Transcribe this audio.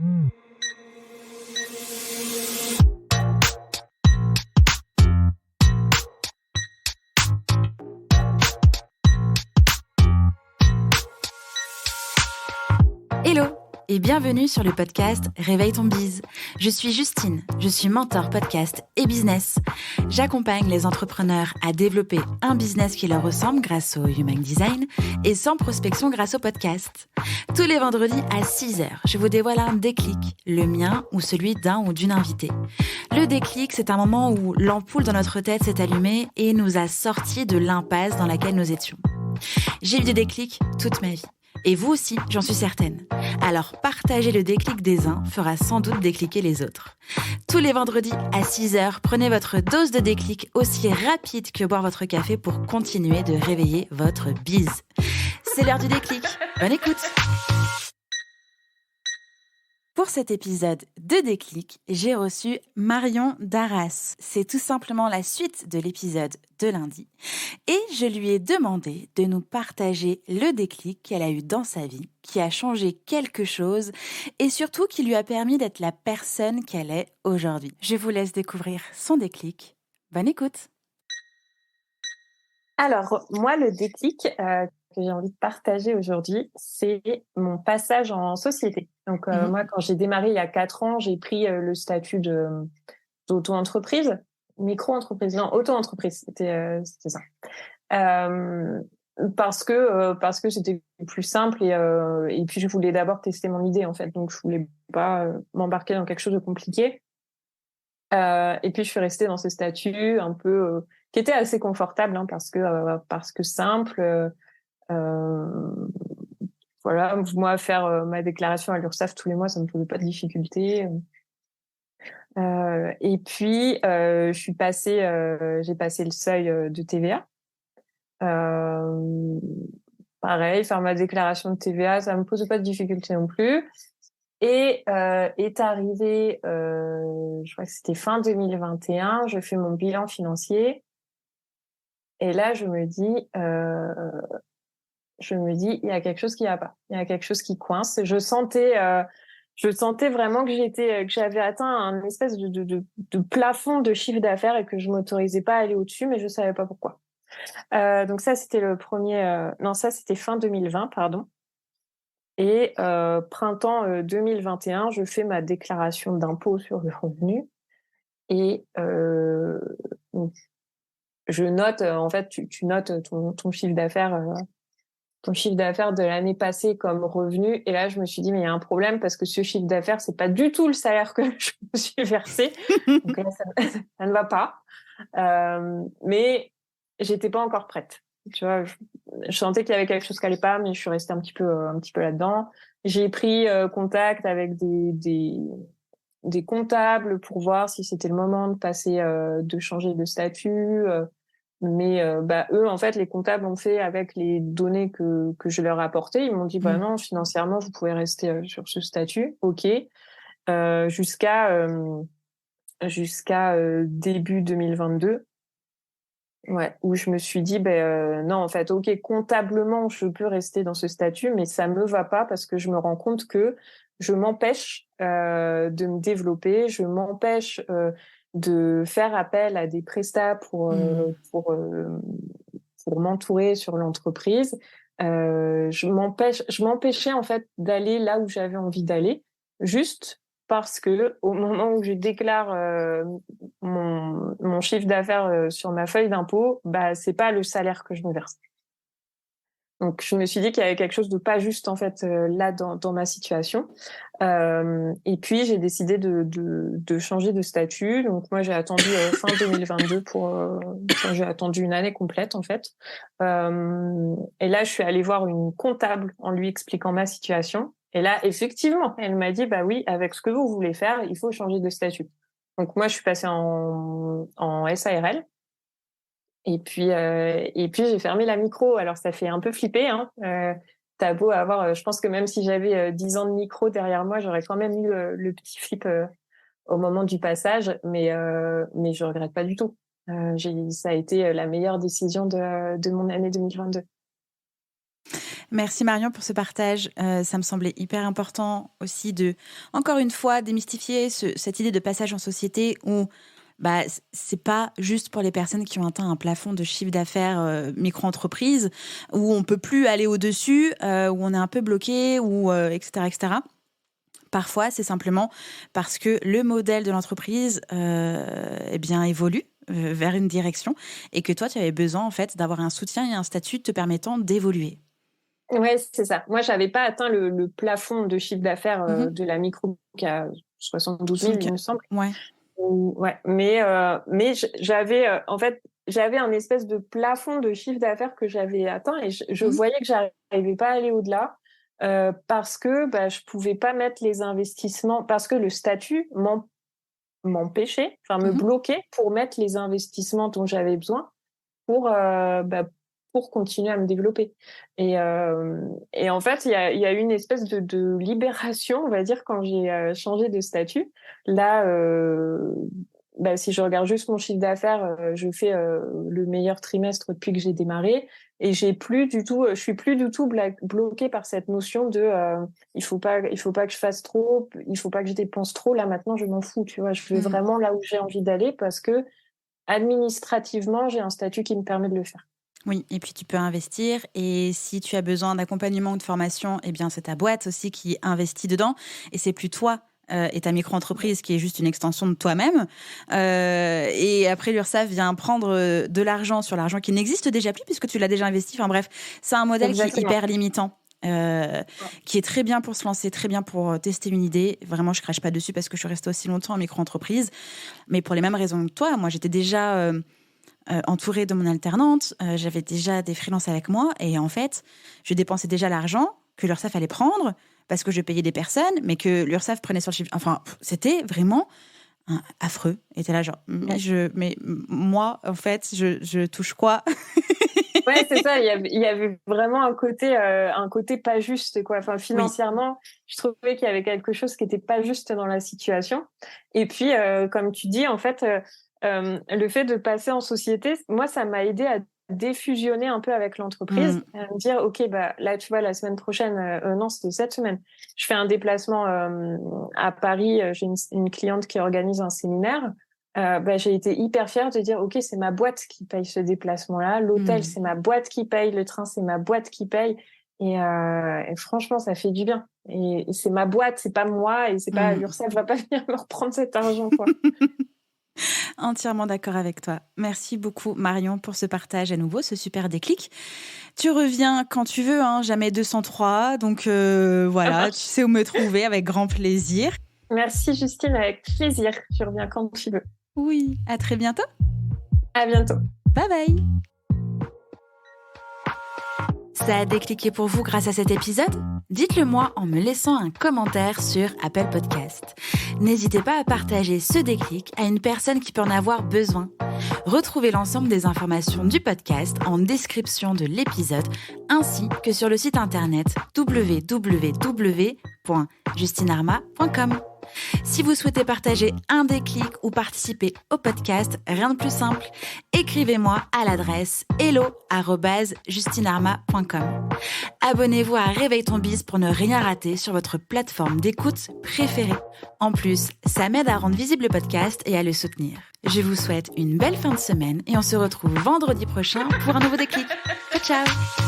Hello et bienvenue sur le podcast Réveille ton bise. Je suis Justine, je suis mentor podcast et business. J'accompagne les entrepreneurs à développer un business qui leur ressemble grâce au Human Design et sans prospection grâce au podcast. Tous les vendredis à 6h, je vous dévoile un déclic, le mien ou celui d'un ou d'une invitée. Le déclic, c'est un moment où l'ampoule dans notre tête s'est allumée et nous a sortis de l'impasse dans laquelle nous étions. J'ai eu des déclics toute ma vie. Et vous aussi, j'en suis certaine. Alors, partager le déclic des uns fera sans doute décliquer les autres. Tous les vendredis à 6h, prenez votre dose de déclic aussi rapide que boire votre café pour continuer de réveiller votre bise. C'est l'heure du déclic. Bonne écoute! Pour cet épisode de Déclic, j'ai reçu Marion Darras. C'est tout simplement la suite de l'épisode de lundi. Et je lui ai demandé de nous partager le déclic qu'elle a eu dans sa vie, qui a changé quelque chose et surtout qui lui a permis d'être la personne qu'elle est aujourd'hui. Je vous laisse découvrir son déclic. Bonne écoute! Alors, moi, le déclic que j'ai envie de partager aujourd'hui, c'est mon passage en société. Donc, moi, quand j'ai démarré il y a 4 ans, j'ai pris le statut d'auto-entreprise, micro-entreprise, non, auto-entreprise, c'était ça. Parce que c'était plus simple et puis je voulais d'abord tester mon idée, en fait. Donc, je voulais pas m'embarquer dans quelque chose de compliqué. Et puis, je suis restée dans ce statut un peu qui était assez confortable, hein, parce que simple. Voilà, moi, faire ma déclaration à l'URSSAF tous les mois, ça me posait pas de difficulté. Et puis, j'ai passé le seuil de TVA. Pareil, faire ma déclaration de TVA, ça me posait pas de difficulté non plus. Et est arrivé, je crois que c'était fin 2021, je fais mon bilan financier. Et là, je me dis, il y a quelque chose qui va pas. Il y a quelque chose qui coince. Je sentais vraiment que j'avais atteint un espèce de plafond de chiffre d'affaires et que je m'autorisais pas à aller au-dessus, mais je savais pas pourquoi. Donc ça, c'était c'était fin 2020, pardon. Et printemps 2021, je fais ma déclaration d'impôt sur le revenu et je note, en fait, tu notes ton chiffre d'affaires. Ton chiffre d'affaires de l'année passée comme revenu. Et là, je me suis dit, mais il y a un problème parce que ce chiffre d'affaires, c'est pas du tout le salaire que je me suis versé. Donc là, ça ne va pas. Mais j'étais pas encore prête. Tu vois, je sentais qu'il y avait quelque chose qui allait pas, mais je suis restée un petit peu là-dedans. J'ai pris contact avec des comptables pour voir si c'était le moment de passer, de changer de statut. Mais eux, en fait, les comptables ont fait avec les données que je leur apportais. Ils m'ont dit, non, financièrement, vous pouvez rester sur ce statut. OK. Jusqu'à début 2022. Ouais, où je me suis dit, non, en fait, OK, comptablement, je peux rester dans ce statut, mais ça me va pas parce que je me rends compte que je m'empêche de me développer, je m'empêche de faire appel à des prestats pour m'entourer sur l'entreprise. Je m'empêchais en fait d'aller là où j'avais envie d'aller, juste parce que au moment où je déclare mon chiffre d'affaires sur ma feuille d'impôt, c'est pas le salaire que je me verse. Donc, je me suis dit qu'il y avait quelque chose de pas juste, en fait, là, dans ma situation. Et puis, j'ai décidé de changer de statut. Donc, moi, j'ai attendu fin 2022 j'ai attendu une année complète, en fait. Et là, je suis allée voir une comptable en lui expliquant ma situation. Et là, effectivement, elle m'a dit, oui, avec ce que vous voulez faire, il faut changer de statut. Donc, moi, je suis passée en SARL. Et puis j'ai fermé la micro. Alors ça fait un peu flipper, hein. T'as beau avoir, je pense que même si j'avais 10 ans de micro derrière moi, j'aurais quand même eu le petit flip au moment du passage, mais je regrette pas du tout. Ça a été la meilleure décision de mon année 2022. Merci Marion pour ce partage. Ça me semblait hyper important aussi de, encore une fois, démystifier cette idée de passage en société où c'est pas juste pour les personnes qui ont atteint un plafond de chiffre d'affaires micro-entreprise, où on peut plus aller au-dessus, où on est un peu bloqué, etc., etc. Parfois, c'est simplement parce que le modèle de l'entreprise évolue vers une direction et que toi, tu avais besoin en fait d'avoir un soutien et un statut te permettant d'évoluer. Ouais, c'est ça. Moi, j'avais pas atteint le plafond de chiffre d'affaires de la micro qui a 72 000, il me semble. Ouais. Ouais, mais j'avais j'avais un espèce de plafond de chiffre d'affaires que j'avais atteint et je voyais que j'arrivais pas à aller au-delà parce que je pouvais pas mettre les investissements, parce que le statut m'empêchait, me bloquait pour mettre les investissements dont j'avais besoin pour continuer à me développer. Et en fait, il y a eu une espèce de libération, on va dire, quand j'ai changé de statut. Là, si je regarde juste mon chiffre d'affaires, je fais le meilleur trimestre depuis que j'ai démarré. Et je suis plus du tout bloquée par cette notion de il faut pas que je fasse trop, il faut pas que je dépense trop. Là, maintenant, je m'en fous, tu vois. Je vais vraiment là où j'ai envie d'aller parce que administrativement, j'ai un statut qui me permet de le faire. Oui, et puis tu peux investir, et si tu as besoin d'accompagnement ou de formation, c'est ta boîte aussi qui investit dedans, et c'est plus toi et ta micro-entreprise qui est juste une extension de toi-même. Et après, l'URSSAF vient prendre de l'argent sur l'argent qui n'existe déjà plus puisque tu l'as déjà investi. Enfin bref, c'est un modèle qui est hyper limitant. Qui est très bien pour se lancer, très bien pour tester une idée. Vraiment, je crache pas dessus parce que je suis restée aussi longtemps en micro-entreprise, mais pour les mêmes raisons que toi. Moi, j'étais déjà entourée de mon alternante, j'avais déjà des freelances avec moi, et en fait, je dépensais déjà l'argent que l'URSSAF allait prendre parce que je payais des personnes, mais que l'URSSAF prenait sur le chiffre. Enfin, c'était vraiment affreux. Et t'es là genre, mais moi, en fait, je touche quoi? Ouais, c'est ça. Il y avait vraiment un côté pas juste, quoi. Enfin, financièrement, je trouvais qu'il y avait quelque chose qui était pas juste dans la situation. Et puis, comme tu dis, en fait, le fait de passer en société, moi, ça m'a aidé à défusionner un peu avec l'entreprise, à me dire, ok, là, tu vois, la semaine prochaine, non, c'était cette semaine, je fais un déplacement à Paris. J'ai une cliente qui organise un séminaire. J'ai été hyper fière de dire, ok, c'est ma boîte qui paye ce déplacement-là, l'hôtel, c'est ma boîte qui paye, le train, c'est ma boîte qui paye. Et franchement, ça fait du bien. Et c'est ma boîte, c'est pas moi, et c'est pas l'URSSAF va pas venir me reprendre cet argent, quoi. Entièrement d'accord avec toi. Merci beaucoup Marion pour ce partage à nouveau, ce super déclic. Tu reviens quand tu veux, jamais 203. Donc voilà, tu sais où me trouver avec grand plaisir. Merci Justine, avec plaisir. Je reviens quand tu veux. Oui, à très bientôt. À bientôt. Bye bye. Ça a décliqué pour vous grâce à cet épisode ? Dites-le moi en me laissant un commentaire sur Apple Podcast. N'hésitez pas à partager ce déclic à une personne qui peut en avoir besoin. Retrouvez l'ensemble des informations du podcast en description de l'épisode ainsi que sur le site internet www.justinarma.com. Si vous souhaitez partager un déclic ou participer au podcast, rien de plus simple. Écrivez-moi à l'adresse hello@justinarma.com. Abonnez-vous à Réveille ton Biz pour ne rien rater sur votre plateforme d'écoute préférée. En plus, ça m'aide à rendre visible le podcast et à le soutenir. Je vous souhaite une belle fin de semaine et on se retrouve vendredi prochain pour un nouveau déclic. Ciao, ciao!